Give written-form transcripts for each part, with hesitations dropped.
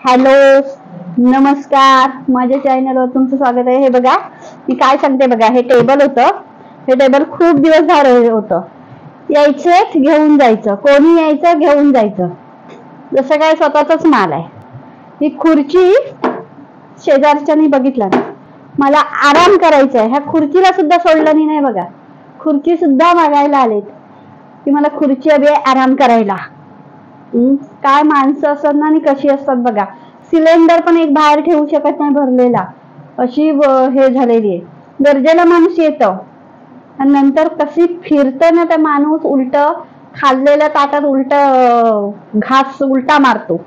Hello, नमस्कार. माझ्या चॅनलवर तुमचं स्वागत आहे. हे बघा, मी काय सांगते बघा. हे टेबल होतं. हे टेबल खूप दिवस झालं होतं. यायचं घेऊन जायचं, कोणी यायचं घेऊन जायचं, जसं काय स्वतःचाच माल आहे. ही खुर्ची शेजारच्यानी बघितला ना, मला आराम करायचा आहे. ह्या खुर्चीला सुद्धा सोडलं नाही बघा. खुर्ची सुद्धा मागायला आलेत की मला खुर्ची हवी आहे आराम करायला. काय माणसं असतात ना आणि कशी असतात बघा. सिलेंडर पण एक बाहेर ठेवू शकत नाही भरलेला, अशी हे झालेली आहे. गरजेला माणूस येतो आणि नंतर कशी फिरतं ना, त्या माणूस उलट खाल्लेल्या ताटात उलट घास उलटा मारतो,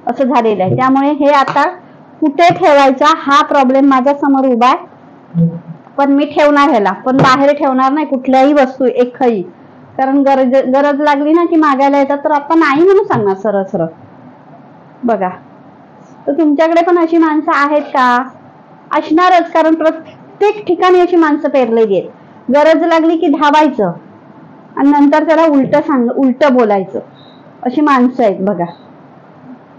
असं झालेलं आहे. त्यामुळे हे आता कुठे ठेवायचा हा प्रॉब्लेम माझ्या समोर उभा आहे. पण मी ठेवणार ह्याला, पण बाहेर ठेवणार नाही कुठल्याही वस्तू एकही. कारण गरज लागली ना की मागायला येतात, तर आपण नाही म्हणून सांगणार सरळ सरळ. बघा, तर तुमच्याकडे पण अशी माणसं आहेत का? असणारच, कारण प्रत्येक ठिकाणी अशी माणसं पेरलेली आहेत. गरज लागली की धावायचं आणि नंतर त्याला उलट बोलायचं, अशी माणसं आहेत बघा.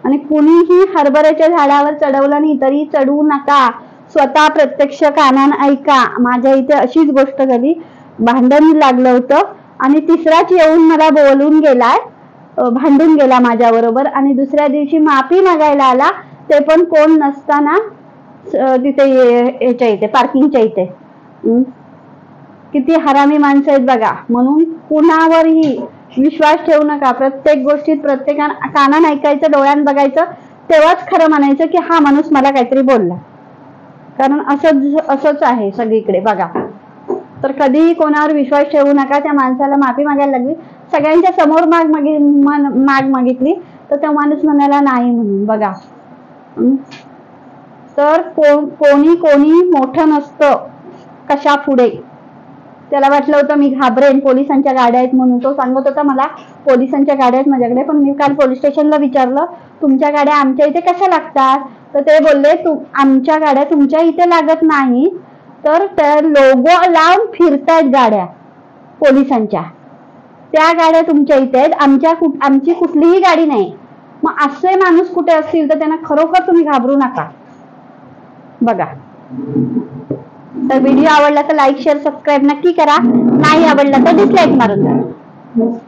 आणि कुणीही हरभऱ्याच्या झाडावर चढवलं नाही तरी चढवू नका. स्वतः प्रत्यक्ष कानानं ऐका. माझ्या इथे अशीच गोष्ट झाली. भांडण लागलं होतं आणि तिसराच येऊन मला बोलून गेलाय, भांडून गेला माझ्या बरोबर. आणि दुसऱ्या दिवशी माफी मागायला आला, ते पण कोण नसताना तिथे याच्या इथे पार्किंगच्या इथे. किती हरामी माणसं आहेत बघा. म्हणून कुणावरही विश्वास ठेवू नका. प्रत्येक गोष्टीत प्रत्येकानं कानानं ऐकायचं, डोळ्यानं बघायचं, तेव्हाच खरं म्हणायचं की हा माणूस मला काहीतरी बोलला. कारण असंच आहे सगळीकडे बघा. तर कधीही कोणावर विश्वास ठेवू नका. त्या माणसाला माफी मागायला लागली, सगळ्यांच्या समोर माग मागितली, तर तो माणूस म्हणाला नाही म्हणून बघा. तर कोणी मोठं नसतं कशा पुढे. त्याला वाटलं होतं मी घाबरेन, पोलिसांच्या गाड्या आहेत म्हणून. तो सांगत होता मला पोलिसांच्या गाड्या आहेत माझ्याकडे. पण मी काल पोलीस स्टेशनला विचारलं, तुमच्या गाड्या आमच्या इथे कशा लागतात? तर ते बोलले, आमच्या गाड्या तुमच्या इथे लागत नाही, तर त्या लोगो लावून फिरतायत गाड्या पोलिसांच्या, त्या गाड्या तुमच्या इथे आहेत, आमची कुठलीही गाडी नाही. मग असे माणूस कुठे असतील तर त्यांना खरोखर तुम्ही घाबरू नका बघा. तर व्हिडिओ आवडला तर लाईक शेअर सबस्क्राईब नक्की करा. नाही आवडला तर डिसलाईक मारून द्या.